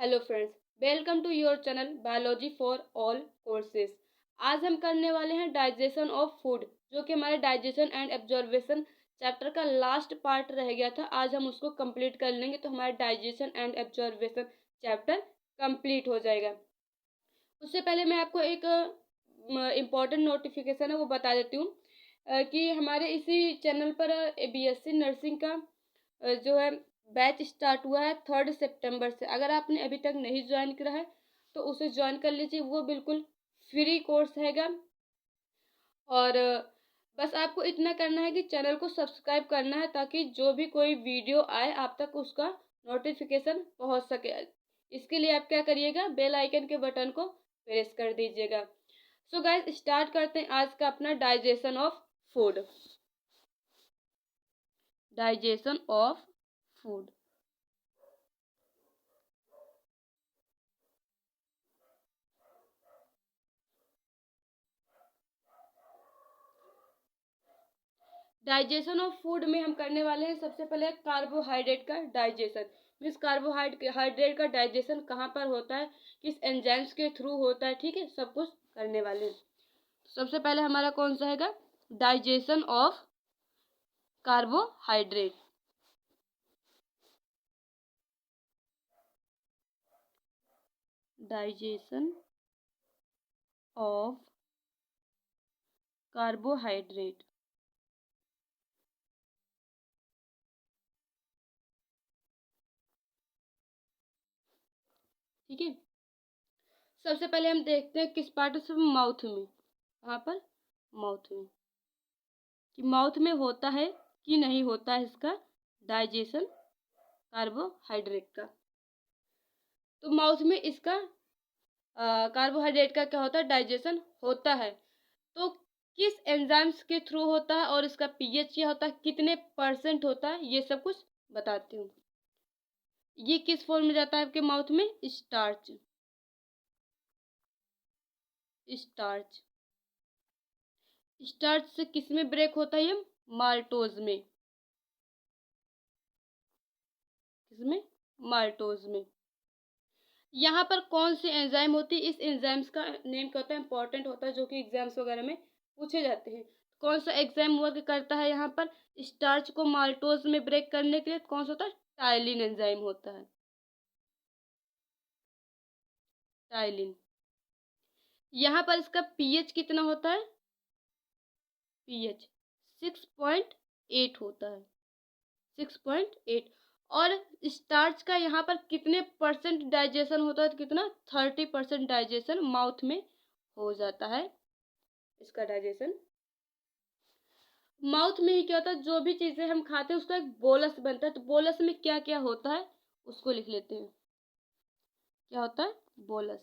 Hello friends, welcome to your channel biology for all courses. आज हम करने वाले हैं डाइजेशन ऑफ फूड, जो कि हमारे डाइजेशन एंड एब्जॉर्बेशन चैप्टर का लास्ट पार्ट रह गया था। आज हम उसको कंप्लीट कर लेंगे तो हमारा digestion and absorption chapter complete हो जाएगा। उससे पहले मैं आपको एक इम्पॉर्टेंट नोटिफिकेशन है वो बता देती हूँ कि हमारे इसी चैनल पर बीएससी नर्सिंग का जो है बैच स्टार्ट हुआ है 3 सितंबर से। अगर आपने अभी तक नहीं ज्वाइन करा है तो उसे ज्वाइन कर लीजिए, वो बिल्कुल फ्री कोर्स हैगा। और बस आपको इतना करना है कि चैनल को सब्सक्राइब करना है, ताकि जो भी कोई वीडियो आए आप तक उसका नोटिफिकेशन पहुंच सके। इसके लिए आप क्या करिएगा, बेल आइकन के बटन को प्रेस कर दीजिएगा। सो गाइस, स्टार्ट करते हैं आज का अपना digestion of food. Digestion of food. Digestion of food में हम करने वाले हैं सबसे पहले कार्बोहाइड्रेट का डाइजेशन। मीन्स कार्बोहाइड्रेट का डाइजेशन कहाँ पर होता है, किस एंजाइम्स के थ्रू होता है, ठीक है, सब कुछ करने वाले हैं। सबसे पहले हमारा कौन सा हैगा, digestion of carbohydrate. Digestion of carbohydrate. ठीक है, सबसे पहले हम देखते हैं किस पार्ट से, माउथ में। कहाँ पर, माउथ में, कि माउथ में होता है कि नहीं होता है इसका डाइजेशन कार्बोहाइड्रेट का। तो माउथ में इसका कार्बोहाइड्रेट का क्या होता है, डाइजेशन होता है। तो किस एंजाइम्स के थ्रू होता है और इसका पीएच क्या होता है, कितने परसेंट होता है, ये सब कुछ बताती हूँ। ये किस फॉर्म में जाता है आपके माउथ में, स्टार्च। स्टार्च स्टार्च से किस में ब्रेक होता है, ये माल्टोज में। किसमें, माल्टोज में। यहाँ पर कौन सी एंजाइम होती है, इस एंजाइम्स का नेम क्या होता है, इंपॉर्टेंट होता है, जो कि एग्जाम्स वगैरह में पूछे जाते हैं। कौन सा एंजाइम वर्क करता है यहाँ पर स्टार्च को माल्टोज में ब्रेक करने के लिए, कौन सा होता है, टाइलिन एंजाइम होता है। टाइलिन। यहाँ पर इसका पीएच कितना होता है, पीएच 6.8 होता है, 6.8। और स्टार्च का यहाँ पर कितने परसेंट डाइजेशन होता है, तो कितना, 30% डाइजेशन माउथ में हो जाता है इसका डाइजेशन। माउथ में ही क्या होता है, जो भी चीजें हम खाते हैं उसका एक बोलस बनता है। तो बोलस में क्या क्या होता है उसको लिख लेते हैं। क्या होता है, बोलस।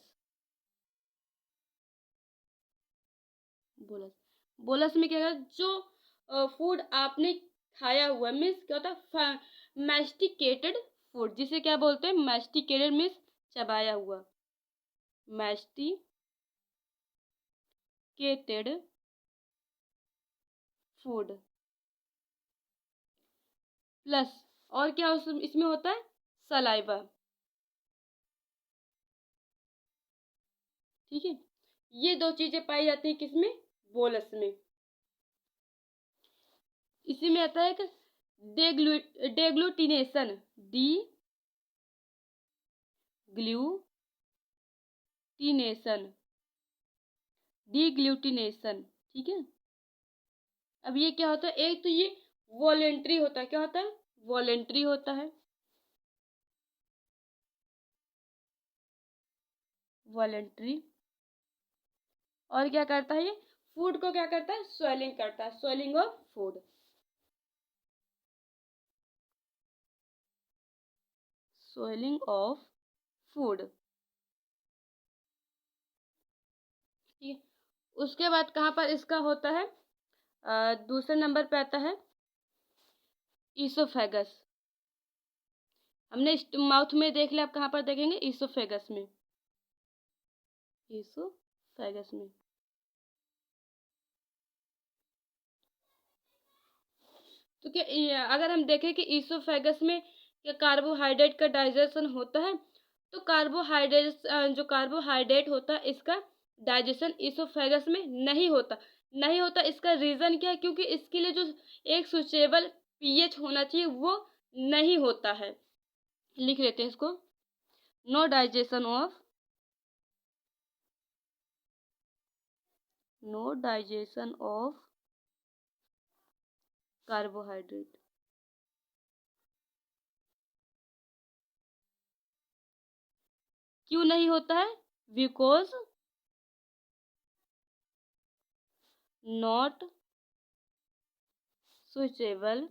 बोलस बोलस में क्या होता है, जो फूड आपने खाया हुआ, मीन्स क्या होता है, मैस्टिकेटेड फूड, जिसे क्या बोलते हैं, मैस्टिकेटेड मीन्स चबाया हुआ। मैस्टिकेटेड फूड प्लस, और क्या इसमें होता है, सलाइवा। ठीक है, ये दो चीजें पाई जाती हैं किसमें, बोलस में। इसी में आता है कि डेग्लूटिनेशन, डी ग्लूटिनेशन, डीग्लूटिनेशन। ठीक है, अब ये क्या होता है, एक तो ये वॉलेंट्री होता है, क्या होता है, वॉलेंट्री होता है, वॉलेंट्री। और क्या करता है, ये फूड को क्या करता है, स्वेलिंग करता है, swelling of food. Swelling of food. ठीक है, उसके बाद कहाँ पर इसका होता है, दूसरे नंबर पे आता है ईसोफेगस। हमने माउथ में देख लिया, आप कहाँ पर देखेंगे, ईसोफेगस में। ईसोफेगस में। तो क्या अगर हम देखें कि ईसोफेगस में क्या कार्बोहाइड्रेट का डाइजेशन होता है, तो कार्बोहाइड्रेट जो कार्बोहाइड्रेट होता है इसका डाइजेशन इसोफेगस में नहीं होता। इसका रीज़न क्या है? क्योंकि इसके लिए जो एक सुचेबल पीएच होना चाहिए वो नहीं होता है। लिख लेते हैं इसको, नो डाइजेशन ऑफ कार्बोहाइड्रेट। क्यों नहीं होता है? Because not suitable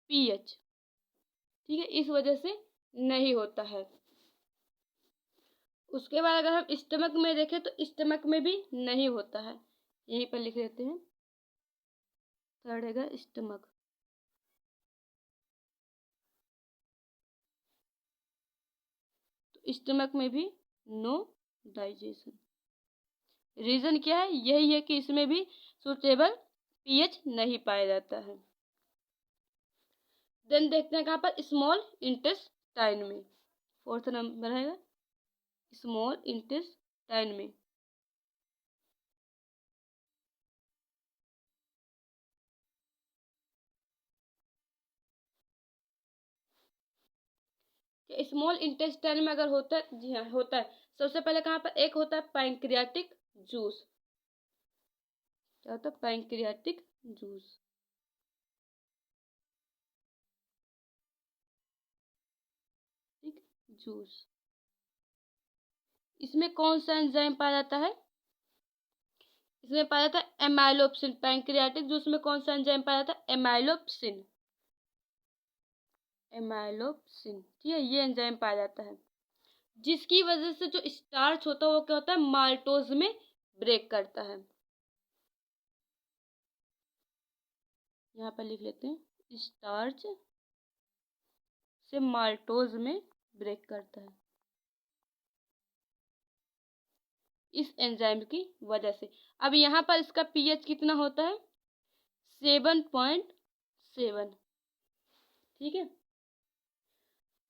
pH. ठीक है, इस वजह से नहीं होता है। उसके बाद अगर हम स्टमक में देखें तो स्टमक में भी नहीं होता है। यहीं पर लिख लेते हैं, थर्ड हैगा स्टमक। तो स्टमक में भी नो डाइजेशन। रीजन क्या है? यही है कि इसमें भी सुटेबल पीएच नहीं पाया जाता है। देन देखते हैं कहाँ पर, स्मॉल इंटेस्टाइन में। फोर्थ नंबर है स्मॉल इंटेस्टाइन में। स्मॉल इंटेस्टाइन में अगर होता है, जी हाँ होता है। सबसे पहले कहाँ पर एक होता है पैंक्रियाटिक जूस। क्या होता है? Pancreatic juice. ठीक, जूस। इसमें कौन सा एंजाइम पाया जाता है? इसमें पाया जाता है एमाइलोप्सिन। पैंक्रियाटिक जूस में कौन सा एंजाइम पाया जाता है? एमाइलोप्सिन। ठीक है, ये एंजाइम पाया जाता है, जिसकी वजह से जो स्टार्च होता है वो क्या होता है? माल्टोज में ब्रेक करता है। यहाँ पर लिख लेते हैं, स्टार्च से माल्टोज में ब्रेक करता है इस एंजाइम की वजह से। अब यहाँ पर इसका पीएच कितना होता है? 7.7। ठीक है।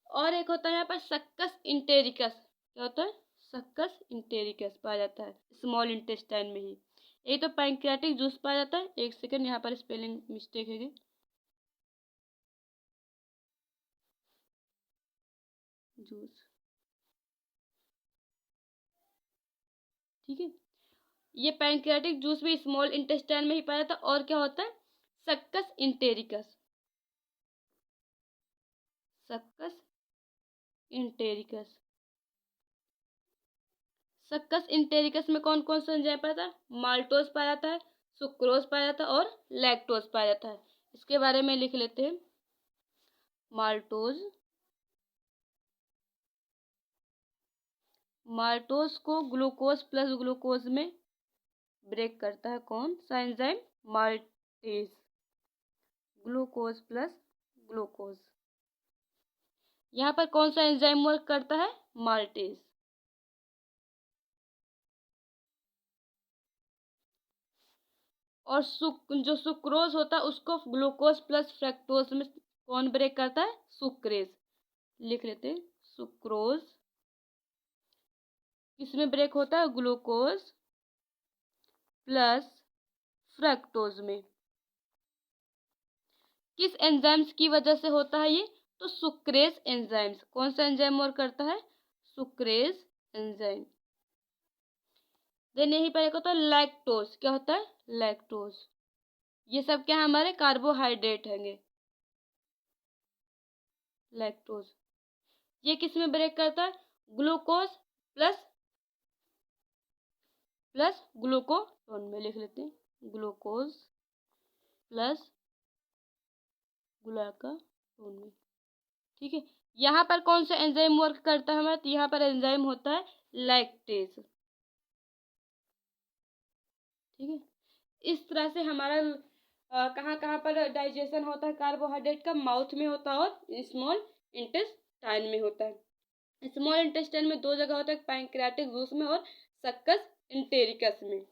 और एक होता है यहाँ पर सक्कस इंटेरिकस। क्या होता है? सक्कस इंटेरिकस पाया जाता है स्मॉल इंटेस्टाइन में ही। ये तो पैंक्रियाटिक जूस पाया जाता है। एक सेकंड, यहाँ पर स्पेलिंग मिस्टेक है। जूस, ठीक है। ये पैंक्रियाटिक जूस भी स्मॉल इंटेस्टाइन में ही पाया जाता है। और क्या होता है? सक्कस इंटेरिकस। सक्कस इंटेरिकस। सक्कस इंटेरिकस में कौन कौन सा एंजाइम पाया जाता है? माल्टोज पाया जाता है, सुक्रोज पाया जाता है और लैक्टोज पाया जाता है। इसके बारे में लिख लेते हैं, माल्टोज को ग्लूकोज प्लस ग्लूकोज में ब्रेक करता है कौन सा enzyme? Maltase. Glucose plus glucose. यहाँ पर कौन सा एंजाइम वर्क करता है? माल्टेज। और जो सुक्रोज होता है उसको ग्लूकोज प्लस फ्रक्टोज में कौन ब्रेक करता है? सुक्रेज। लिख लेते हैं, सुक्रोज किसमें ब्रेक होता है? ग्लूकोज प्लस फ्रक्टोज में। किस एंजाइम्स की वजह से होता है ये? तो सुक्रेज एंजाइम्स। कौन सा एंजाइम वर्क करता है? Sucrase enzyme. देन यहीं पर एक होता है लैक्टोज। क्या होता है? लैक्टोज। ये सब क्या है? हमारे कार्बोहाइड्रेट हैंगे। लैक्टोज ये किस में ब्रेक करता है? ग्लूकोज प्लस ग्लूकोटोन में। लिख लेते हैं, ग्लूकोज प्लस ग्लूकाटोन में। ठीक है। यहाँ पर कौन सा एंजाइम वर्क करता है हमारा? तो यहाँ पर एंजाइम होता है लैक्टेज। ठीक है। इस तरह से हमारा कहाँ कहाँ पर डाइजेशन होता है कार्बोहाइड्रेट का? माउथ में होता है और स्मॉल इंटेस्टाइन में होता है। स्मॉल इंटेस्टाइन में दो जगह होता है, पैंक्रियाटिक जूस में और सक्कस इंटेरिकस में।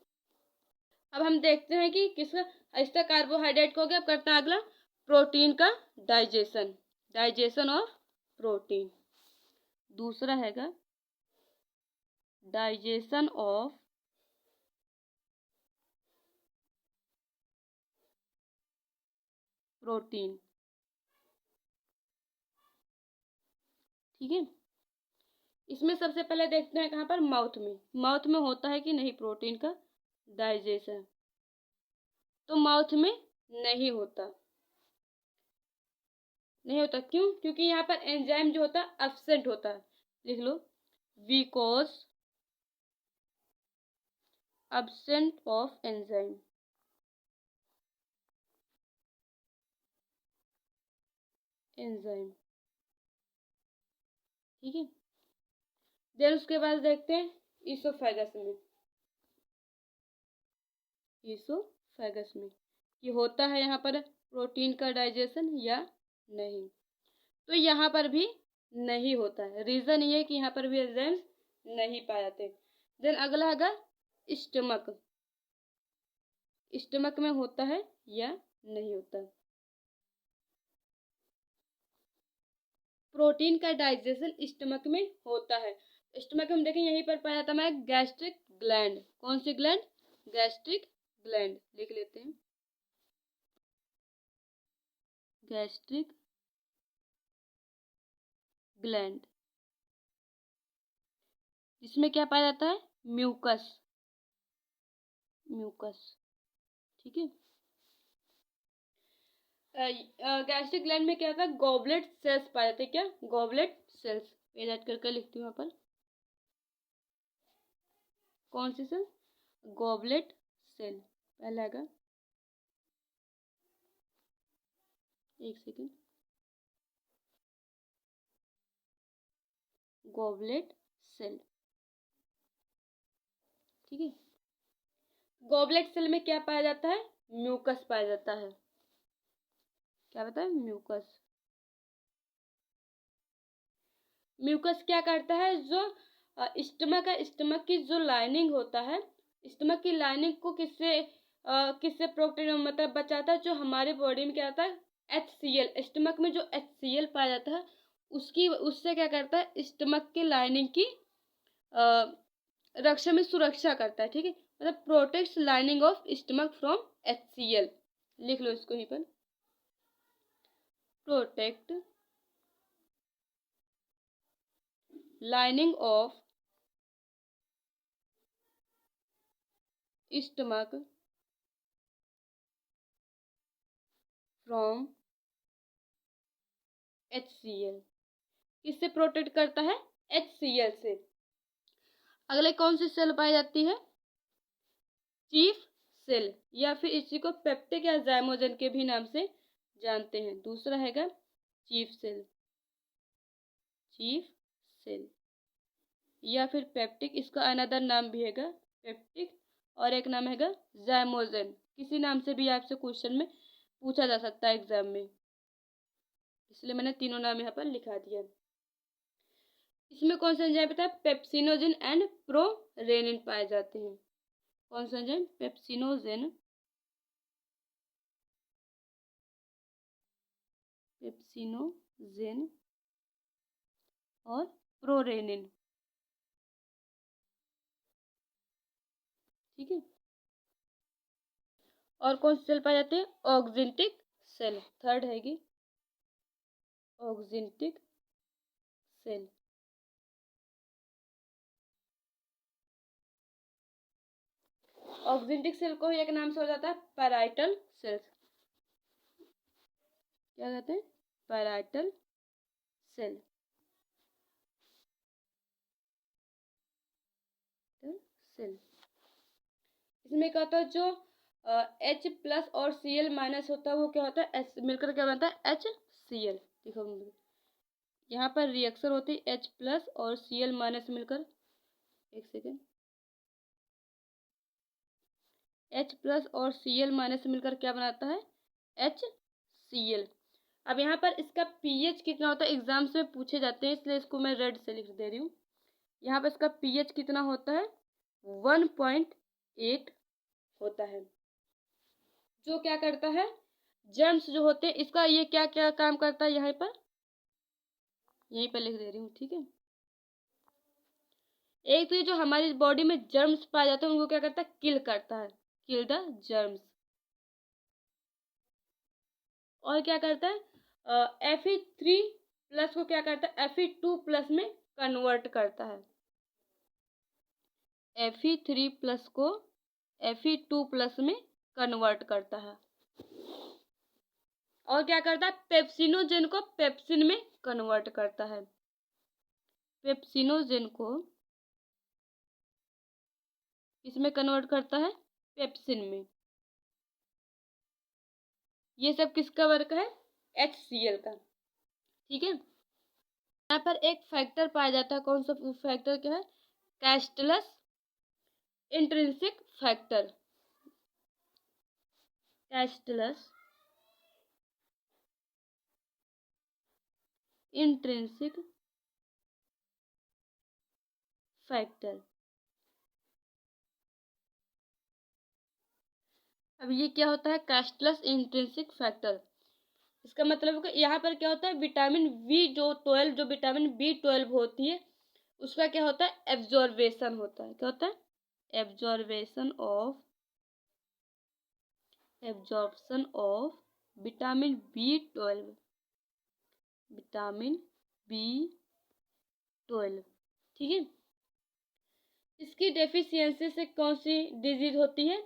अब हम देखते हैं कि किस इसका कार्बोहाइड्रेट को हो गया। अब करते हैं अगला प्रोटीन का डाइजेशन, डाइजेशन ऑफ प्रोटीन। दूसरा हैगा डाइजेशन ऑफ प्रोटीन। ठीक है, इसमें सबसे पहले देखते हैं कहाँ पर, माउथ में। माउथ में होता है कि नहीं प्रोटीन का डाइजेशन? तो माउथ में नहीं होता, नहीं होता। क्यों? क्योंकि यहाँ पर एंजाइम जो होता है एब्सेंट होता है। लिख लो, because absent of enzyme. Enzyme, ठीक है। देन उसके बाद देखते हैं ईसोफेगस में। ईसोफेगस में ये होता है यहाँ पर प्रोटीन का डाइजेशन या नहीं? तो यहाँ पर भी नहीं होता है। रीजन ये है कि यहाँ पर भी एंजाइम्स नहीं पाए जाते। देन अगला है स्टमक। स्टमक में होता है या नहीं होता? प्रोटीन का डाइजेशन स्टमक में होता है। स्टमक में हम देखें यहीं पर पाया जाता है गैस्ट्रिक ग्लैंड। कौन सी ग्लैंड? Gastric gland. लिख लेते हैं, गैस्ट्रिक ग्लैंड, जिसमें क्या पाया जाता है? म्यूकस। म्यूकस, ठीक है। गैस्ट्रिक ग्लैंड में क्या होता है? गॉबलेट सेल्स पाए जाते हैं। क्या? Goblet cells. पेज ऐड करके लिखती हूँ यहाँ पर। कौन सी सेल? Goblet cell. पहला है, एक सेकेंड, गॉबलेट सेल, ठीक है। गॉबलेट सेल में क्या पाया जाता है? म्यूकस पाया जाता है। क्या पता है? म्यूकस। म्यूकस क्या करता है? जो स्टमक है, स्टमक की जो लाइनिंग होता है, स्टमक की लाइनिंग को किससे प्रोटेक्ट, मतलब बचाता है? जो हमारे बॉडी में क्या आता है? HCl। स्टमक में जो HCl पाया जाता है उससे क्या करता है? स्टमक की लाइनिंग की रक्षा में सुरक्षा करता है, ठीक है। मतलब protects lining of stomach from HCl। लिख लो इसको यहीं पर, protect lining of stomach from HCl। किससे प्रोटेक्ट करता है? HCl से। अगले कौन सी सेल पाई जाती है? चीफ सेल, या फिर इसी को पेप्टिक या जाइमोजन के भी नाम से जानते हैं। दूसरा हैगा चीफ सेल, चीफ सेल या फिर पेप्टिक। इसका अनदर नाम भी हैगा पेप्टिक, और एक नाम हैगा जाइमोजन। किसी नाम से भी आपसे क्वेश्चन में पूछा जा सकता है एग्जाम में, इसलिए मैंने तीनों नाम यहाँ पर लिखा दिया। इसमें कौन सा एंजाइम पता है? पेप्सिनोजेन एंड प्रोरेनिन पाए जाते हैं। कौन सा एंजाइम? पेप्सिनोजेन, पेप्सिनोजेन और प्रोरेनिन, ठीक है। और कौन सी सेल पाए जाते हैं? Oxyntic cell. थर्ड हैगी ऑक्जेंटिक सेल। ऑक्जेंटिक सेल को एक नाम से हो जाता है पैराइटल सेल्स। क्या कहते हैं? Parietal cell, cell. इसमें क्या होता है? जो H+ और Cl- होता है वो क्या होता है? मिलकर क्या बनता है? HCl। देखो यहाँ पर रिएक्शन होती है H+ और Cl- मिलकर, एक सेकेंड, H+ और Cl- मिलकर क्या बनाता है? HCl। अब यहाँ पर इसका pH कितना होता है? एग्जाम से पूछे जाते हैं, इसलिए इसको मैं रेड से लिख दे रही हूँ। यहाँ पर इसका pH कितना होता है? 1.8 होता है। जो क्या करता है? जर्म्स जो होते हैं इसका ये क्या क्या काम करता है, यहाँ पर यहीं पर लिख दे रही हूँ, ठीक है। एक तो ये जो हमारी बॉडी में जर्म्स पाए जाते हैं उनको क्या करता है, किल करता है, किल द जर्म्स। और क्या करता है, Fe3+ को क्या करता है, Fe2+ में कन्वर्ट करता है। Fe3+ को Fe2+ में कन्वर्ट करता है। और क्या करता है, पेप्सिनोजेन को पेप्सिन में कन्वर्ट करता है। पेप्सिनोजेन को किसमें कन्वर्ट करता है, पेप्सिन में। ये सब किसका वर्क है, HCl का, ठीक है। यहाँ पर एक फैक्टर पाया जाता है, कौन सा फैक्टर, क्या है, Castle's intrinsic factor. Castle's intrinsic factor. अब ये क्या होता है, कैस्टलस इंट्रिंसिक फैक्टर। इसका मतलब है कि यहाँ पर क्या होता है, विटामिन B12 जो विटामिन B12 होती है उसका क्या होता है, एब्जॉर्बेशन होता है। क्या होता है, absorption of vitamin B12, vitamin B12, ठीक है। इसकी डेफिशिएंसी से कौन सी डिजीज होती है,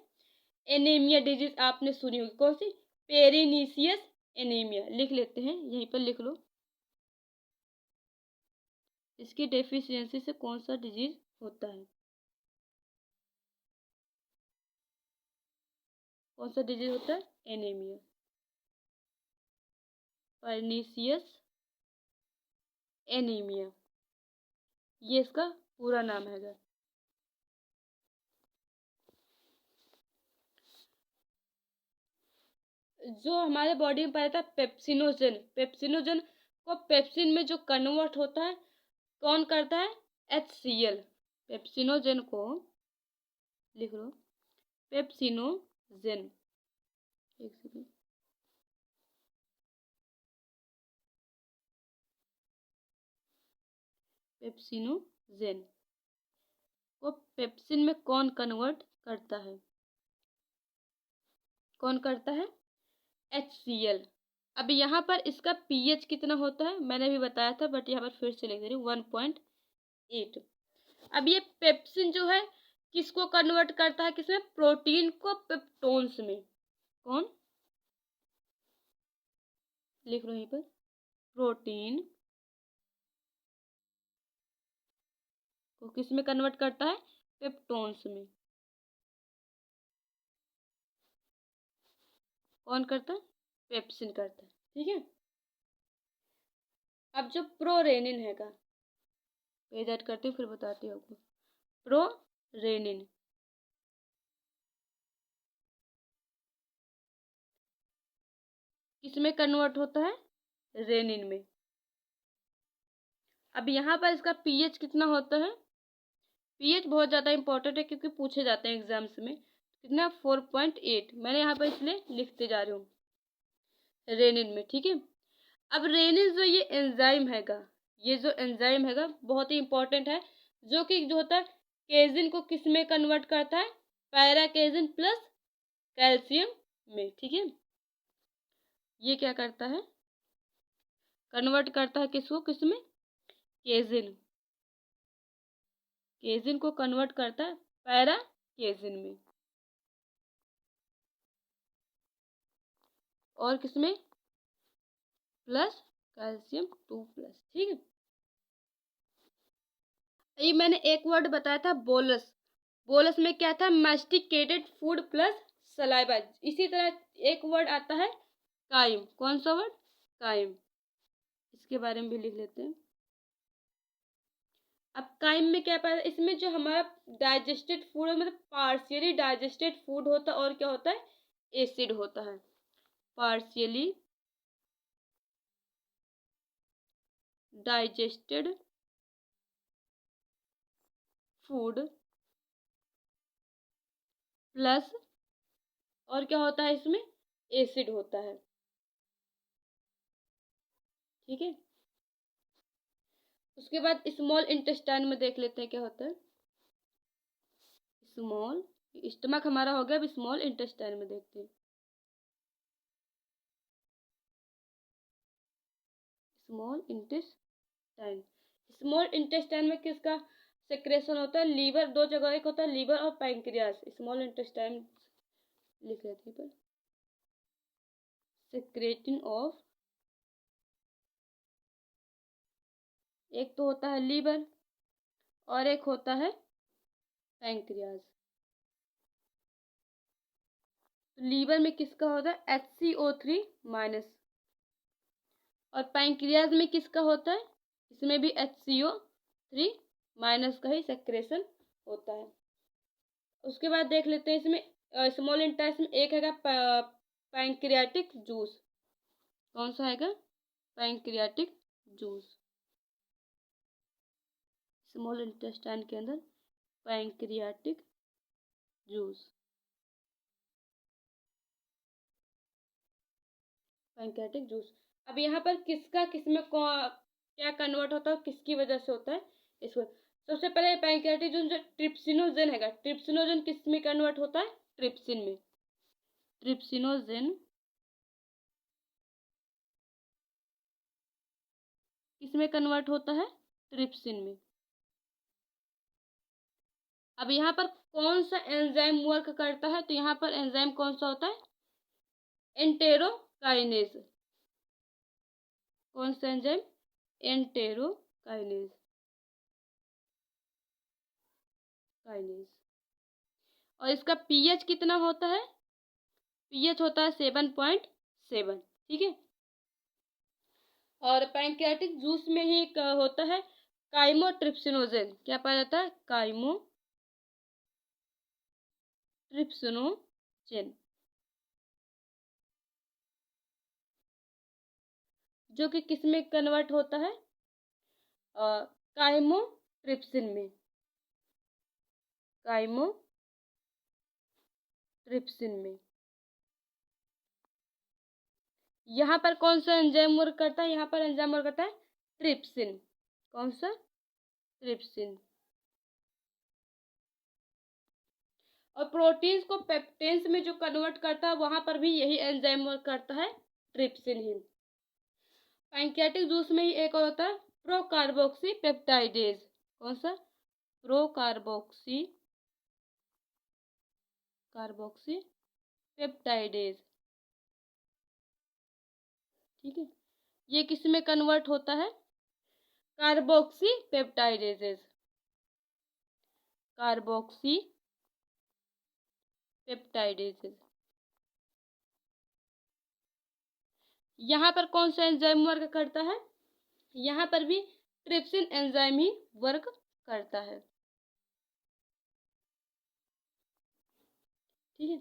एनीमिया डिजीज आपने सुनी होगी, कौन सी, पेरिनीशियस एनीमिया। लिख लेते हैं, यहीं पर लिख लो, इसकी डेफिशिएंसी से कौन सा डिजीज होता है, कौन सा डिजीज होता है, एनीमिया, पर्नीशियस एनीमिया, ये इसका पूरा नाम है। जो हमारे बॉडी में पाया जाता है पेप्सिनोजन, पेप्सिनोजन को पेप्सिन में जो कन्वर्ट होता है कौन करता है, HCl। पेप्सिनोजन को लिख लो, पेप्सिनोजन, एक सेकेंड, पेप्सिनोजन को पेप्सिन में कौन कन्वर्ट करता है, कौन करता है, HCl। अब यहाँ पर इसका pH कितना होता है मैंने भी बताया था, बट यहाँ पर फिर से लिख दे रही हूँ, 1.8। अब ये पेप्सिन जो है किसको कन्वर्ट करता है, किसमें, प्रोटीन को पेप्टोन्स में। कौन, लिख लो यहीं पर, प्रोटीन को किस में कन्वर्ट करता है, पेप्टोन्स में। कौन करता है, पेप्सिन करता है, ठीक है। अब जो प्रोरेनिन हैगा, पेज ऐड करती हूँ फिर बताती हूँ आपको। प्रोरेनिन किस में कन्वर्ट होता है, रेनिन में। अब यहाँ पर इसका pH कितना होता है, pH बहुत ज़्यादा इंपॉर्टेंट है क्योंकि पूछे जाते हैं एग्जाम्स में। कितना, 4.8, मैंने यहाँ पर इसलिए लिखते जा रही हूँ रेनिन में, ठीक है। अब रेनिन जो ये एंजाइम हैगा, ये जो एंजाइम हैगा बहुत ही इंपॉर्टेंट है, जो कि जो होता है केजिन को किस में कन्वर्ट करता है, पैरा केजिन प्लस कैल्शियम में, ठीक है। ये क्या करता है, कन्वर्ट करता है किसको, किसमें, केजिन, केजिन को कन्वर्ट करता है पैरा केजिन में, और किसमें, प्लस कैल्शियम 2+, ठीक है। ये मैंने एक वर्ड बताया था, बोलस। बोलस में क्या था, मैस्टिकेटेड फूड प्लस सलाइवा। इसी तरह एक वर्ड आता है काइम, कौन सा वर्ड, काइम, इसके बारे में भी लिख लेते हैं। अब काइम में क्या पाया, इसमें जो हमारा डाइजेस्टेड फूड है, मतलब पार्शियली डाइजेस्टेड फूड होता है, और क्या होता है, एसिड होता है, पार्शियली डाइजेस्टेड फूड प्लस, और क्या होता है इसमें, एसिड होता है। ठीक है। उसके बाद स्मॉल इंटेस्टाइन में देख लेते हैं क्या होता है। स्मॉल स्टमक हमारा हो गया, अब स्मॉल इंटेस्टाइन में देखते हैं। स्मॉल इंटेस्टाइन, स्मॉल इंटेस्टाइन में किसका सेक्रेशन होता है? लीवर, दो जगह, एक होता है लीवर और पैंक्रियास। स्मॉल इंटेस्टाइन लिख लेते हैं पर सेक्रेटिंग ऑफ, एक तो होता है लीवर और एक होता है पैंक्रियास। तो लीवर में किसका होता है? HCO3-, और पैंक्रियाज में किसका होता है? इसमें भी HCO3- का ही सेक्रेशन होता है। उसके बाद देख लेते हैं इसमें स्मॉल इंटेस्टाइन में एक हैगा पैंक्रियाटिक जूस। कौन सा हैगा? Pancreatic juice. स्मॉल इंटेस्टाइन के अंदर पैंक्रियाटिक जूस, पैंक्रियाटिक जूस। अब यहाँ पर किसका किसमें क्या कन्वर्ट होता है, किसकी वजह से होता है इसको? सबसे पहले पैंक्रियाटिक जूस जो ट्रिप्सिनोजेन हैगा, ट्रिप्सिनोजेन किस में कन्वर्ट होता है? ट्रिप्सिन में। ट्रिप्सिनोजेन किस में कन्वर्ट होता है? ट्रिप्सिन में। अब यहाँ पर कौन सा एंजाइम वर्क करता है? तो यहाँ पर एंजाइम कौन सा होता है? एंटेरोकाइनेज। कौन सा एंजाइम? Enterokinase, kinase. और इसका पीएच कितना होता है? पीएच होता है 7.7। ठीक है। और पैंक्रियाटिक जूस में ही एक होता है काइमोट्रिप्सिनोजेन। क्या पाया जाता है? काइमोट्रिप्सिनोजेन, जो कि किस में कन्वर्ट होता है? काइमोट्रिप्सिन में। काइमोट्रिप्सिन में। यहाँ पर कौन सा एंजाइम वर्क करता है? यहाँ पर एंजाइम वर्क करता है ट्रिप्सिन। कौन सा? ट्रिप्सिन। और प्रोटीन्स को पेप्टेन्स में जो कन्वर्ट करता है वहां पर भी यही एंजाइम वर्क करता है, ट्रिप्सिन ही। पैंक्रियाटिक जूस में ही एक और होता है प्रोकार्बोक्सी पेप्टाइडेज। कौन सा? Procarboxy peptidase. ठीक है। ये किस में कन्वर्ट होता है? Carboxy peptidases. Carboxy peptidases. यहाँ पर कौन सा एंजाइम वर्क करता है? यहाँ पर भी ट्रिप्सिन एंजाइम ही वर्क करता है। ठीक है।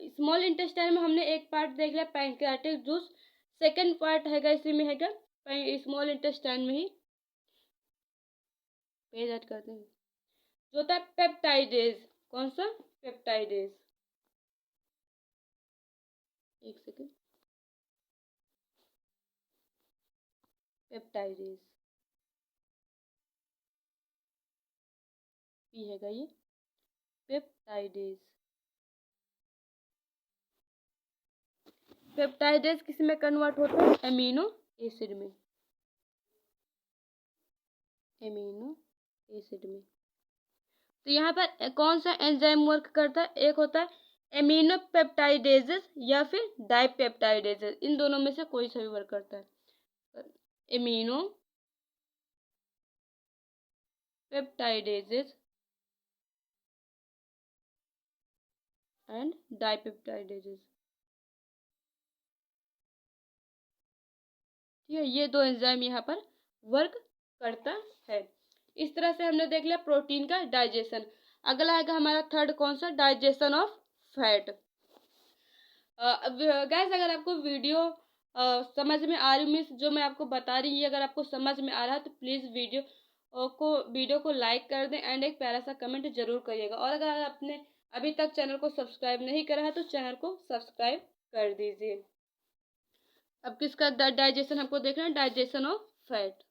स्मॉल इंटेस्टाइन में हमने एक पार्ट देख लिया पैंक्रियाटिक जूस। सेकंड पार्ट हैगा इसी में हैगा स्मॉल इंटेस्टाइन में ही, पेज ऐड करते हैं, जो होता है पेप्टाइडेज। कौन सा? पेप्टाइडेज। एक सेकेंड, पेप्टाइडेज पी हैगा ये, पेप्टाइडेज। पेप्टाइडेज किस में कन्वर्ट होता है? एमिनो एसिड में। एमिनो एसिड में। तो यहाँ पर कौन सा एंजाइम वर्क करता है? एक होता है एमिनो पेप्टाइडेजेस या फिर डाइपेप्टाइडेजेस, इन दोनों में से कोई सा भी वर्क करता है। Amino peptidases and dipeptidases. ठीक है, ये दो एंजाइम यहाँ पर वर्क करता है। इस तरह से हमने देख लिया प्रोटीन का डाइजेशन। अगला है हमारा थर्ड, कौन सा? Digestion of fat. गैस अगर आपको वीडियो समझ में आ रही, मीन्स जो मैं आपको बता रही हूँ अगर आपको समझ में आ रहा है तो प्लीज़ वीडियो को लाइक कर दें एंड एक प्यारा सा कमेंट जरूर करिएगा। और अगर आपने अभी तक चैनल को सब्सक्राइब नहीं करा है तो चैनल को सब्सक्राइब कर दीजिए। अब किसका डाइजेशन हमको देखना है, डाइजेशन ऑफ फैट।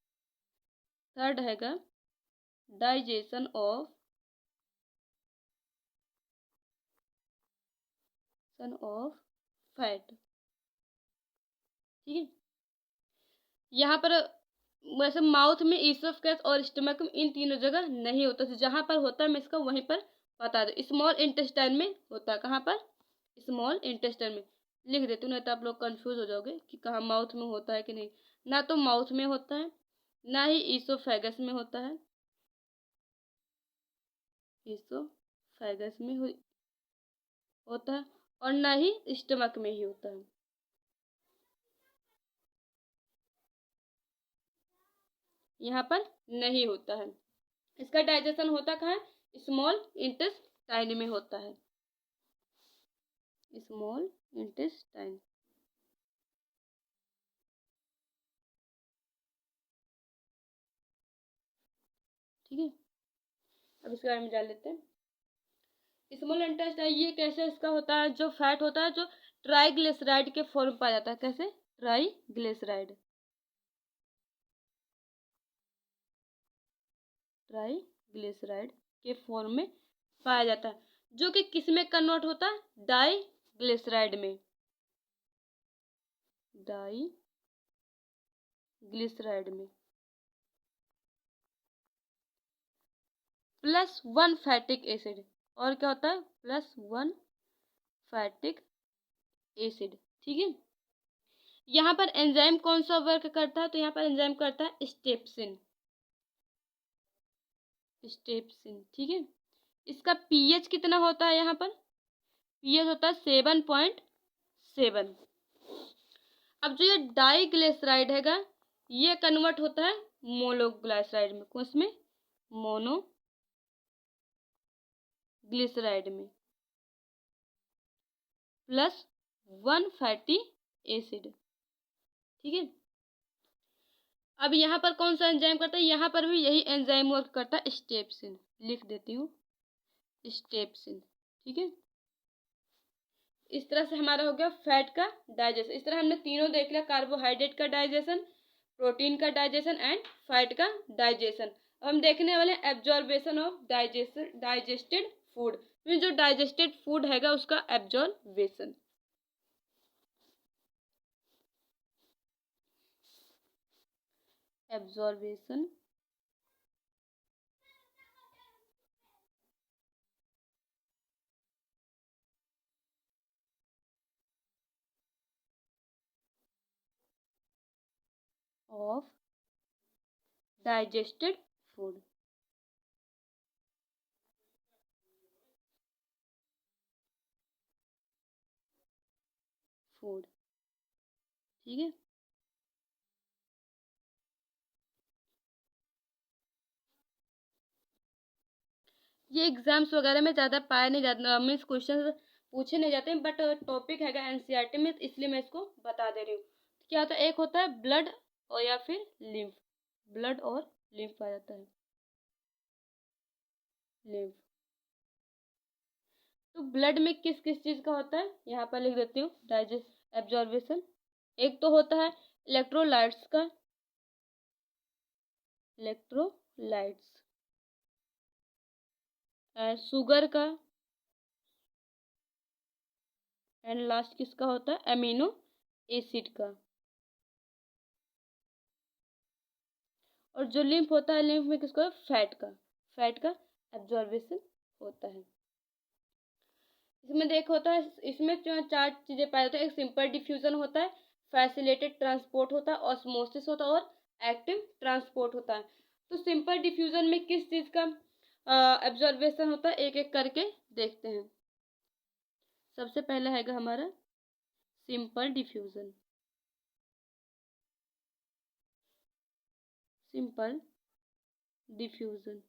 थर्ड हैगा डाइजेशन ऑफ फैट। ठीक है, यहाँ पर वैसे माउथ में ईसोफेगस और स्टमक में इन तीनों जगह नहीं होता, तो जहाँ पर होता है मैं इसका वहीं पर बता दूँ। स्मॉल इंटेस्टाइन में होता है, कहाँ पर, स्मॉल इंटेस्टाइन में लिख देती हूँ, नहीं तो आप लोग कंफ्यूज हो जाओगे कि कहाँ माउथ में होता है कि नहीं। ना तो माउथ में होता है, ना ही ईसोफेगस में होता है, ईसोफेगस में होता है, और ना ही स्टमक में ही होता है। यहाँ पर नहीं होता है। इसका डाइजेशन होता कहाँ है, स्मॉल इंटेस्टाइन में होता है, स्मॉल इंटेस्टाइन। ठीक है, अब इसके बारे में जान लेते हैं। स्मॉल इंटेस्टाइन ये कैसे इसका होता है, जो फैट होता है जो ट्राइग्लिसराइड के फॉर्म में पाया जाता है। कैसे, ट्राइग्लिसराइड, ट्राइग्लिसराइड के फॉर्म में पाया जाता है, जो कि किस में कन्वर्ट होता है, डाइग्लिसराइड में, डाइग्लिसराइड में। +1 फैटिक एसिड, और क्या होता है, +1 फैटिक एसिड। ठीक है, यहाँ पर एंजाइम कौन सा वर्क करता है, तो यहाँ पर एंजाइम करता है स्टेप्सिन, स्टेप्सिन। ठीक है, इसका पीएच कितना होता है, यहाँ पर पीएच होता है 7.7। अब जो ये डाइग्लिसराइड हैगा, ये कन्वर्ट होता है मोनोग्लिसराइड में, कौन में, मोनोग्लिसराइड में, +1 फैटी एसिड। ठीक है, अब यहाँ पर कौन सा एंजाइम करता है, यहाँ पर भी यही एंजाइम वर्क करता है, स्टेप्सिन। लिख देती हूँ, स्टेप्सिन। ठीक है, इस तरह से हमारा हो गया फैट का डाइजेशन। इस तरह हमने तीनों देख लिया, कार्बोहाइड्रेट का डाइजेशन, प्रोटीन का डाइजेशन एंड फैट का डाइजेशन। अब हम देखने वाले हैं एब्जॉर्बेशन ऑफ डाइजेस्टेड फूड, जो डाइजेस्टेड फूड हैगा उसका absorption. Absorption of digested food, ठीक है। ये एग्जाम्स वगैरह में ज़्यादा पाया नहीं जाता, मीन्स क्वेश्चन पूछे नहीं जाते हैं, बट टॉपिक हैगा एनसीईआरटी में, इसलिए मैं इसको बता दे रही हूँ। क्या होता है, एक होता है ब्लड और या फिर लिम्फ, ब्लड और लिम्फ पाया जाता है, लिम्फ। तो ब्लड में किस किस चीज़ का होता है, यहाँ पर लिख देती हूँ, डाइजेस्ट एब्जॉर्बेशन। एक तो होता है इलेक्ट्रोलाइट्स का, इलेक्ट्रोलाइट्स, शुगर का, एंड लास्ट किसका होता है, अमीनो एसिड का। और जो लिम्फ होता है, लिम्फ में किसका, फैट का, फैट का एब्जॉर्बेशन होता है। इसमें देख होता है, इसमें जो 4 चीजें पाई जाती है, एक सिंपल डिफ्यूजन होता है, फैसिलिटेड ट्रांसपोर्ट होता है, ऑस्मोसिस होता है, और एक्टिव ट्रांसपोर्ट होता है। तो सिंपल डिफ्यूजन में किस चीज का एब्जॉर्बेशन होता है, एक एक करके देखते हैं। सबसे पहला हैगा हमारा सिंपल डिफ्यूजन, सिंपल डिफ्यूजन।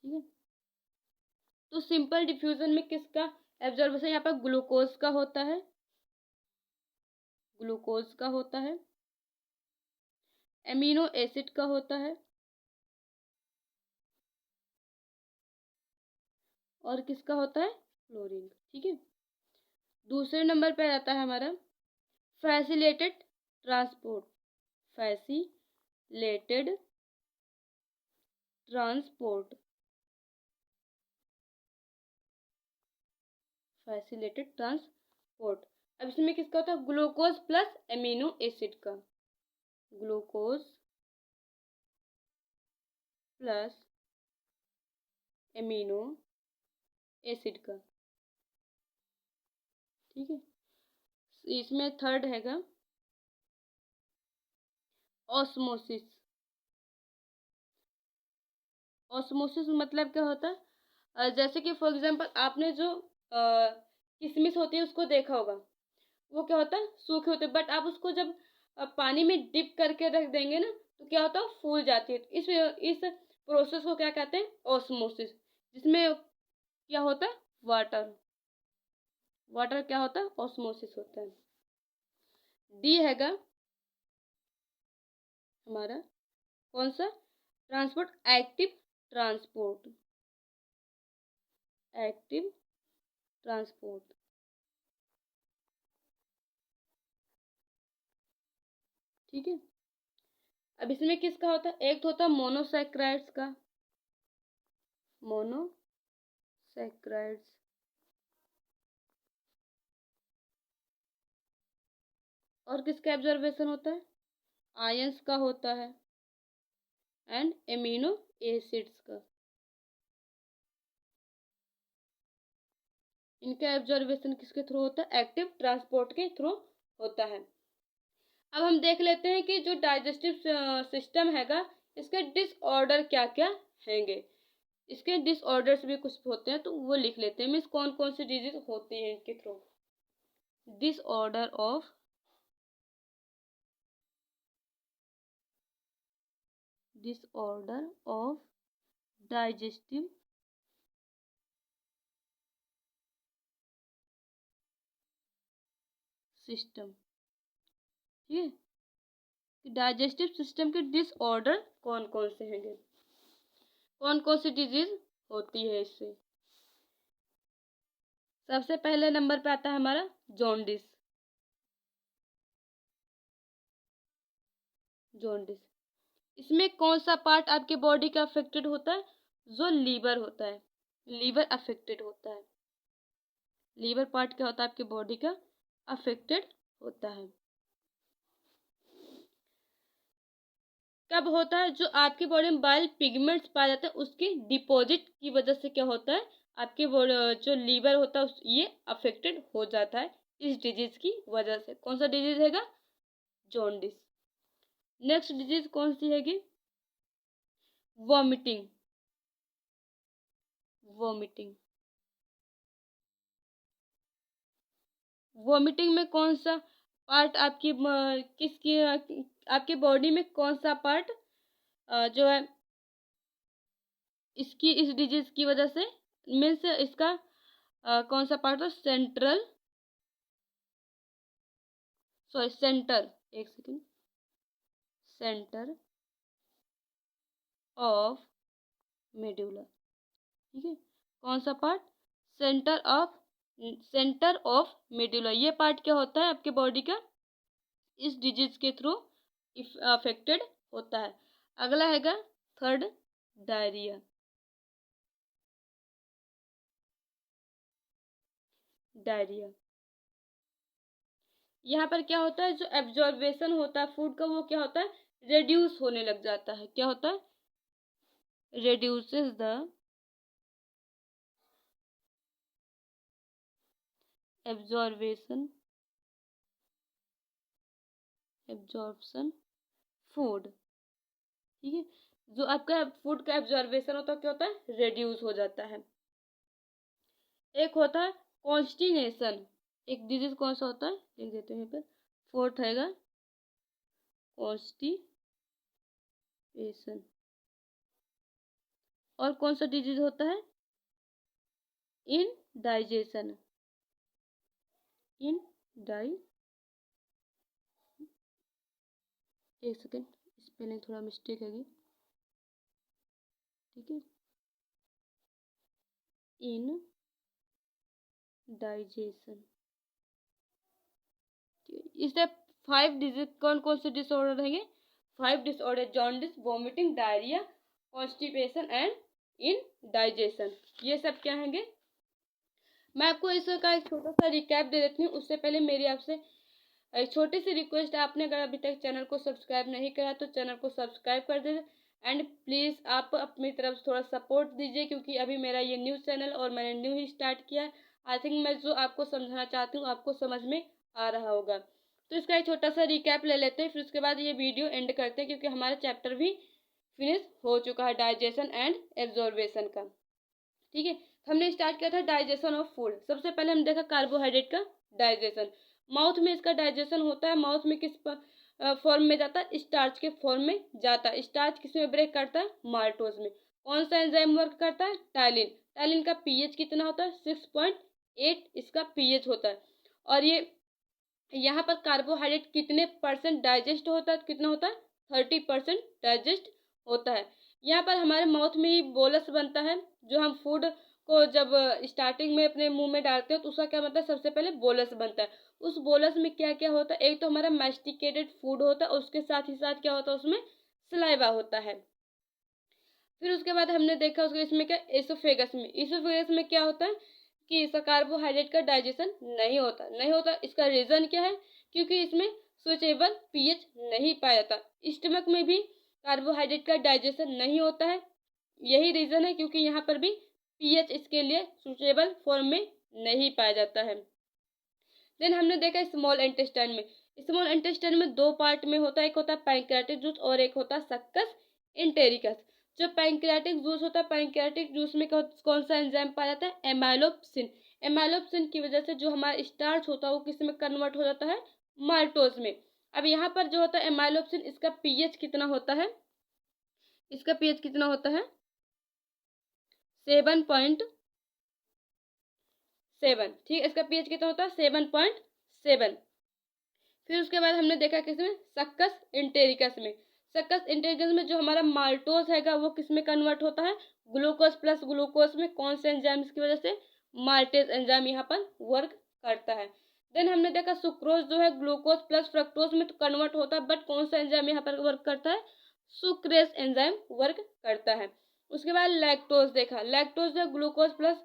ठीक है, तो सिंपल डिफ्यूजन में किसका एब्जॉर्बेशन, यहाँ पर ग्लूकोज का होता है, ग्लूकोज का होता है, एमिनो एसिड का होता है, और किसका होता है, फ्लोरीन। ठीक है, दूसरे नंबर पे आता है हमारा facilitated transport, facilitated transport, facilitated transport. अब इसमें किसका होता है? ग्लूकोज प्लस एमिनो एसिड का, ग्लूकोज प्लस एमिनो एसिड का। ठीक है, इसमें थर्ड हैगा ऑस्मोसिस। ऑस्मोसिस मतलब क्या होता है? जैसे कि फॉर एग्जांपल आपने जो किशमिश होती है उसको देखा होगा, वो क्या होता है? सूखे होते हैं, बट आप उसको जब पानी में डिप करके रख देंगे ना तो क्या होता है? फूल जाती है। तो इस प्रोसेस को क्या कहते हैं? ऑस्मोसिस। जिसमें क्या होता है? वाटर, वाटर क्या होता है? ऑस्मोसिस होता है। डी हैगा हमारा कौन सा? Transport, active transport, active transport. ठीक है, अब इसमें किसका होता है? एक तो होता है मोनोसैक्राइड्स का, मोनोसैक्राइड्स, और किसका एब्जॉर्बेशन होता है? आयंस का होता है, एंड एमिनो एसिड्स का। इनका एब्जॉर्बेशन किसके थ्रू होता है? एक्टिव ट्रांसपोर्ट के थ्रू होता है। अब हम देख लेते हैं कि जो डाइजेस्टिव सिस्टम हैगा इसके डिसऑर्डर क्या क्या हैंगे। इसके डिसऑर्डर्स भी कुछ होते हैं तो वो लिख लेते हैं। मीन्स कौन कौन सी डिजीज होती है इनके through. Disorder of digestive system. ठीक है, डाइजेस्टिव सिस्टम के डिसऑर्डर कौन कौन से हैंगे, कौन कौन सी डिजीज होती है इससे। सबसे पहले नंबर पे आता है हमारा जॉन्डिस। जॉन्डिस, इसमें कौन सा पार्ट आपके बॉडी का अफेक्टेड होता है? जो लीवर होता है, लीवर अफेक्टेड होता है। लीवर पार्ट क्या होता है? आपके बॉडी का अफेक्टेड होता है। कब होता है? जो आपकी बॉडी में बाइल पिगमेंट्स पाए जाते हैं उसकी डिपॉजिट की वजह से क्या होता है? आपके जो लीवर होता है ये अफेक्टेड हो जाता है इस डिजीज की वजह से। कौन सा डिजीज हैगा? जॉन्डिस। नेक्स्ट डिजीज कौन सी हैगी? वॉमिटिंग। वॉमिटिंग, वॉमिटिंग में कौन सा पार्ट आपकी किसकी आपकी बॉडी में कौन सा पार्ट जो है इसकी इस डिजीज की वजह से मीन्स इसका कौन सा पार्ट है? सेंट्रल, सॉरी सेंटर, एक सेकेंड, सेंटर ऑफ मेडुला। ठीक है, कौन सा पार्ट? Centre of medulla. ये पार्ट क्या होता है आपके बॉडी का? इस डिजीज के थ्रू अफेक्टेड होता है। अगला हैगा थर्ड, डायरिया। डायरिया, यहाँ पर क्या होता है? जो एब्जॉर्बेशन होता है फूड का वो क्या होता है? रेड्यूस होने लग जाता है। क्या होता है? reduces the absorption absorption food। ठीक है, जो आपका फूड का एब्जॉर्बेशन होता है क्या होता है? रेड्यूस हो जाता है। एक होता है कॉन्स्टिनेशन। एक डिजीज कौन सा होता है? लिख देते हैं यहाँ पर। फोर्थ हैगा कॉन्स्टिपेशन। और कौन सा डिजीज होता है? इनडाइजेशन। इन डाइ एक सेकेंड, स्पेलिंग थोड़ा मिस्टेक है। ठीक है, इन डाइजेशन। इससे 5 डिजीज कौन कौन से डिसऑर्डर रहेंगे? 5 disorder: jaundice, vomiting, diarrhoea, constipation and indigestion. ये सब क्या होंगे? मैं आपको इसका एक छोटा सा रिकैप दे देती हूँ। उससे पहले मेरी आपसे एक छोटी सी रिक्वेस्ट है, आपने अगर अभी तक चैनल को सब्सक्राइब नहीं करा तो चैनल को सब्सक्राइब कर दीजिए एंड प्लीज़ आप अपनी तरफ से थोड़ा सपोर्ट दीजिए, क्योंकि अभी मेरा ये न्यू चैनल और मैंने न्यू ही स्टार्ट किया है। आई थिंक मैं जो आपको समझाना चाहती हूँ आपको समझ में आ रहा होगा। तो इसका एक छोटा सा रिकैप ले लेते हैं, फिर उसके बाद ये वीडियो एंड करते हैं, क्योंकि हमारा चैप्टर भी फिनिश हो चुका है डाइजेशन एंड एब्जॉर्बेशन का। ठीक है, हमने स्टार्ट किया था डाइजेशन ऑफ फूड। सबसे पहले हम देखा कार्बोहाइड्रेट का डाइजेशन। माउथ में इसका डाइजेशन होता है। माउथ में किस फॉर्म में जाता है? स्टार्च के फॉर्म में जाता है। स्टार्च किस में ब्रेक करता है? माल्टोज में। कौन सा एंजाइम वर्क करता है? टाइलिन। टाइलिन का पीएच कितना होता है? 6.8 इसका पीएच होता है। और ये यहाँ पर कार्बोहाइड्रेट कितने परसेंट डाइजेस्ट होता है? कितना होता है? 30% डाइजेस्ट होता है। यहाँ पर हमारे माउथ में ही बोलस बनता है। जो हम फूड को जब स्टार्टिंग में अपने मुंह में डालते हैं तो उसका क्या बनता है? सबसे पहले बोलस बनता है। उस बोलस में क्या क्या होता है? एक तो हमारा मैस्टिकेटेड फूड होता है, उसके साथ ही साथ क्या होता है? उसमें सलाइवा होता है। फिर उसके बाद हमने देखा उसके इसमें क्या, एसोफेगस में। एसोफेगस में क्या होता है कि इसका कार्बोहाइड्रेट का डाइजेशन नहीं होता। इसका रीज़न क्या है? क्योंकि इसमें सुचेबल पीएच नहीं पाया जाता। स्टमक में भी कार्बोहाइड्रेट का डाइजेशन नहीं होता है। यही रीज़न है, क्योंकि यहाँ पर भी पीएच इसके लिए सुचेबल फॉर्म में नहीं पाया जाता है। देन हमने देखा स्मॉल इंटेस्टाइन में। स्मॉल इंटेस्टाइन में दो पार्ट में होता है, एक होता है पैंक्रियाटिक जूस और एक होता है सक्कस इंटेरिकस। जो पैंक्रियाटिक जूस होता है, पैंक्रियाटिक जूस में कौन सा एंजाइम पाया जाता है? एमाइलोप्सिन। एमाइलोप्सिन की वजह से जो हमारा स्टार्च होता है वो किस में कन्वर्ट हो जाता है? माल्टोज में। अब यहाँ पर जो होता है एमाइलोप्सिन, इसका पीएच कितना होता है? इसका पीएच कितना होता है? 7.7। ठीक है, इसका पीएच कितना होता है? 7.7। फिर उसके बाद हमने देखा किसमें? सक्कस इंटेरिकस में। सक्कस इंटेरिकस में जो हमारा माल्टोज हैगा वो किस में कन्वर्ट होता है? ग्लूकोज प्लस ग्लूकोज में। कौन से एंजाइम की वजह से? माल्टेज एंजाइम यहाँ पर वर्क करता है। देन हमने देखा सुक्रोज जो है ग्लूकोज प्लस फ्रक्टोज में तो कन्वर्ट होता है, बट कौन सा एंजाइम यहाँ पर वर्क करता है? सुक्रेज एंजाइम वर्क करता है। उसके बाद लैक्टोज देखा। लैक्टोज जो ग्लूकोज प्लस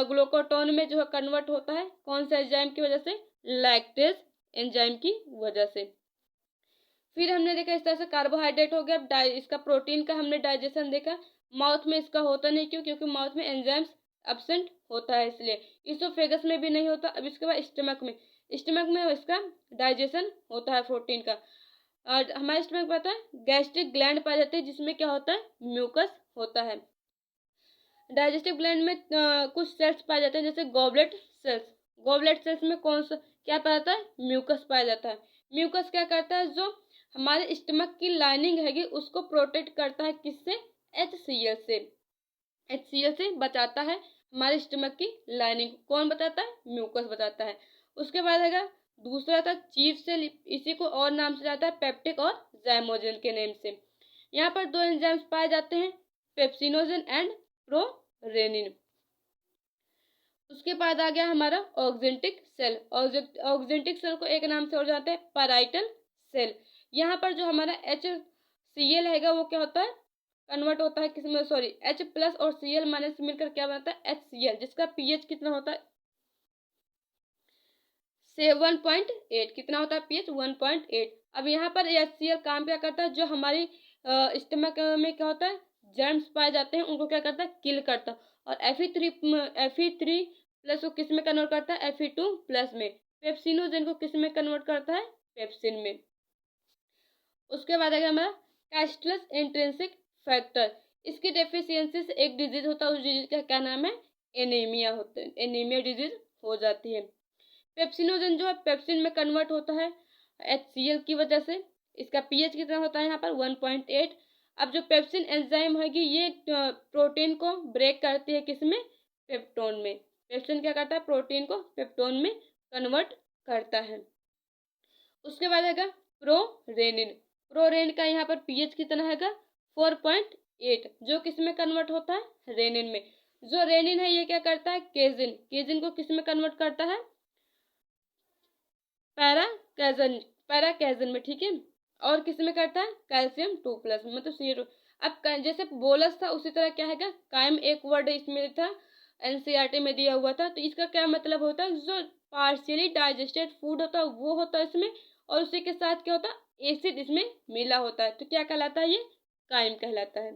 ग्लूकोटोन में जो है कन्वर्ट होता है। कौन सा एंजाइम की वजह से? लैक्टेज एंजाइम की वजह से। फिर हमने देखा इस तरह से कार्बोहाइड्रेट हो गया। अब इसका प्रोटीन का हमने डाइजेशन देखा। माउथ में इसका होता नहीं, क्यों? क्योंकि माउथ में एंजाइम्स एब्सेंट होता है, इसलिए। इसोफेगस में भी नहीं होता। अब इसके बाद स्टमक में। स्टमक में इसका डाइजेशन होता है प्रोटीन का। और हमारे स्टमक में पता है गैस्ट्रिक ग्लैंड पाई जाती है, जिसमें क्या होता है? म्यूकस होता है। डाइजेस्टिव ग्लैंड में कुछ सेल्स पाए जाते हैं, जैसे गॉबलेट सेल्स। गॉबलेट सेल्स में कौन सा क्या पाया जाता है? म्यूकस पाया जाता है। म्यूकस क्या करता है? जो हमारे स्टमक की लाइनिंग हैगी उसको प्रोटेक्ट करता है। किससे? HCl से। HCl से बचाता है हमारे स्टमक की लाइनिंग। कौन बताता है? म्यूकस बताता है। उसके बाद है दूसरा था चीफ सेल। इसी को और नाम से जाता है पेप्टिक और ज़ाइमोजेन के नेम से। यहाँ पर दो एंजाइम्स पाए जाते हैं, पेप्सिनोजेन एंड प्रोरेनिन। उसके बाद आ गया हमारा ऑक्जेंटिक सेल। ऑक्जेंटिक सेल को एक नाम से और जानते हैं पैराइटल सेल। यहाँ पर जो हमारा HCl हैगा वो क्या होता है? कन्वर्ट होता है किसमें? सॉरी, H प्लस और Cl माइनस मिलकर क्या बनता है? HCl, जिसका पीएच कितना होता है? 1.8। कितना होता है पीएच? 1.8। अब यहाँ पर HCl काम क्या करता है? जो हमारी स्टमक में क्या होता है? जर्म्स पाए जाते हैं, उनको क्या करता है? किल करता है। और Fe3 प्लस को किस में कन्वर्ट करता है? Fe2 प्लस में। पेप्सिनोजेन को किस में कन्वर्ट करता है? पेप्सिन में। उसके बाद आएगा हमारा कैस्ट्रस इंट्रिंसिक फैक्टर। इसकी डेफिशिएंसी से एक डिजीज होता है, उस डिजीज का क्या नाम है? एनीमिया होता है। एनीमिया डिजीज हो जाती है। पेप्सिनोजेन जो है पेप्सिन में कन्वर्ट होता है HCl की वजह से। इसका पीएच कितना होता है यहाँ पर? 1.8। अब जो पेप्सिन एंजाइम हैगी ये प्रोटीन को ब्रेक करती है किसमें? पेप्टोन में। पेप्सिन क्या करता है? प्रोटीन को पेप्टोन में कन्वर्ट करता है। उसके बाद हैगा प्रोरेनिन। प्रोरेनिन का यहाँ पर पीएच कितना हैगा? 4.8, जो किस में कन्वर्ट होता है? रेनिन में। जो रेनिन है ये क्या करता है? केजिन। केजिन को किस में कन्वर्ट करता है? पैराकेजन में, ठीक है। और किस में करता है, कैल्शियम 2+ में, मतलब CO2। अब जैसे बोलस था उसी तरह क्या है, कायम एक वर्ड इसमें था, NCERT में दिया हुआ था। तो इसका क्या मतलब होता है, जो पार्शियली डाइजेस्टेड फूड होता है वो होता है इसमें, और उसी के साथ क्या होता है, एसिड इसमें मिला होता है। तो क्या कहलाता है, ये कायम कहलाता है।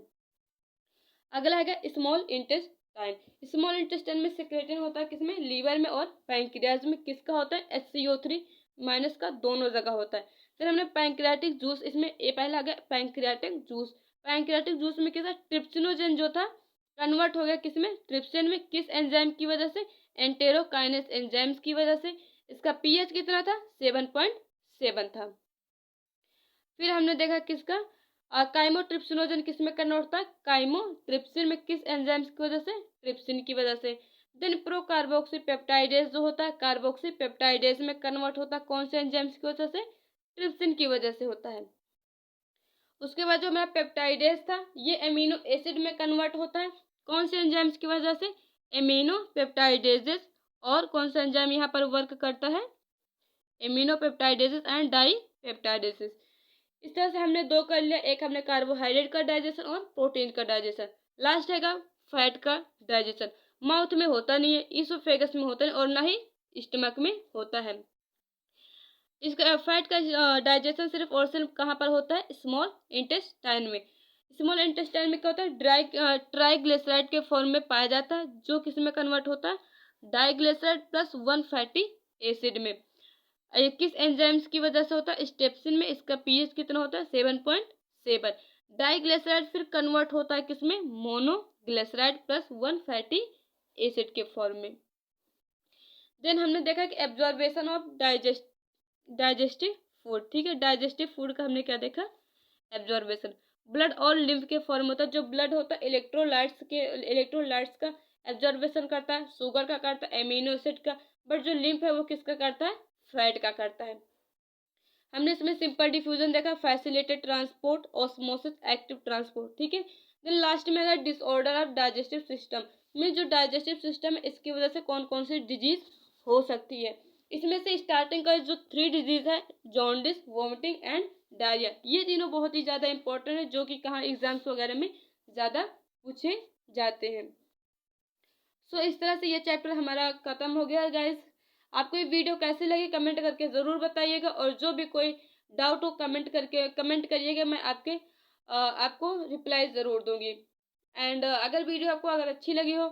अगला है स्मॉल इंटेस्टाइन। स्मॉल इंटेस्टाइन में सिक्रेटेड होता है किसमें, लीवर में और पैंक्रियाज में। किसका होता है, HCO3- का दोनों जगह होता है। फिर हमने पैंक्रियाटिक जूस, इसमें ये पहला आ गया पैंक्रियाटिक जूस। पैंक्रियाटिक जूस में क्या, ट्रिप्सिनोजन जो था कन्वर्ट हो गया किसमें, ट्रिप्सिन में। किस एंजाइम की वजह से, एंटेरोकाइनेस एंजाइम्स की वजह से। इसका पीएच कितना था, 7.7 था। फिर हमने देखा किसका, काइमोट्रिप्सिनोजन किस में कन्वर्ट होता है, काइमोट्रिप्सिन में। किस एंजाइम्स की वजह से, ट्रिप्सिन की वजह से। देन प्रोकार्बोक्सी पेप्टाइडेज जो होता है, कार्बोक्सी पेप्टाइडेज में कन्वर्ट होता है, कौन से एंजाइम्स की वजह से, ट्रिप्सिन की वजह से होता है। उसके बाद जो हमारा पेप्टाइडेज था, ये एमिनो एसिड में कन्वर्ट होता है, कौन से एंजाइम्स की वजह से, एमिनो पेप्टाइडेजेस। और कौन सा एंजाइम यहाँ पर वर्क करता है, amino peptidases and die peptidases. इस तरह से हमने दो कर लिया, एक हमने कार्बोहाइड्रेट का डाइजेशन और प्रोटीन का डाइजेशन। लास्ट है फैट का डाइजेशन। माउथ में होता नहीं है, इसोफेगस में होता है, और ना ही स्टमक में होता है। इसका फैट का डाइजेशन सिर्फ और सिर्फ कहाँ पर होता है, स्मॉल इंटेस्टाइन में। स्मॉल इंटेस्टाइन में क्या होता है, ट्राइग्लिसराइड के फॉर्म में पाया जाता है, जो किस में कन्वर्ट होता है, डाइग्लिसराइड +1 फैटी एसिड में। किस एंजाइम्स की वजह से होता है, स्टेप्सिन में। इसका पीएच कितना होता है, 7.7। डाइग्लिसराइड फिर कन्वर्ट होता है किसमें, मोनोग्लिसराइड +1 फैटी एसिड के फॉर्म में। देन हमने देखा कि एब्जॉर्बेशन ऑफ डाइजेस्टिव फूड, ठीक है। डाइजेस्टिव फूड का हमने क्या देखा, एब्जॉर्बेशन। ब्लड और लिम्फ के फॉर्म होता है, जो ब्लड होता है इलेक्ट्रोलाइट्स का एब्जॉर्बेशन करता है, शुगर का करता है, एमिनो एसिड का। बट जो लिम्फ है वो किसका करता है, फैट का करता है। हमने इसमें सिंपल डिफ्यूजन देखा, facilitated transport, osmosis, active transport, ठीक है। देन लास्ट में है डिसऑर्डर ऑफ डाइजेस्टिव सिस्टम में। जो डाइजेस्टिव सिस्टम है इसकी वजह से कौन कौन सी डिजीज हो सकती है। इसमें से स्टार्टिंग का जो 3 डिजीज है, जॉन्डिस, वोमिटिंग एंड डायरिया, ये तीनों बहुत ही ज़्यादा इंपॉर्टेंट है, जो कि कहाँ एग्जाम्स वगैरह में ज़्यादा पूछे जाते हैं। सो इस तरह से ये चैप्टर हमारा खत्म हो गया गाइस। आपको ये वीडियो कैसे लगी कमेंट करके ज़रूर बताइएगा, और जो भी कोई डाउट हो कमेंट करिएगा, मैं आपको रिप्लाई ज़रूर दूंगी। एंड अगर वीडियो आपको अच्छी लगी हो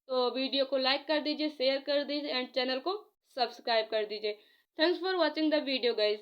तो वीडियो को लाइक कर दीजिए, शेयर कर दीजिए, एंड चैनल को सब्सक्राइब कर दीजिए। Thanks for watching the video guys.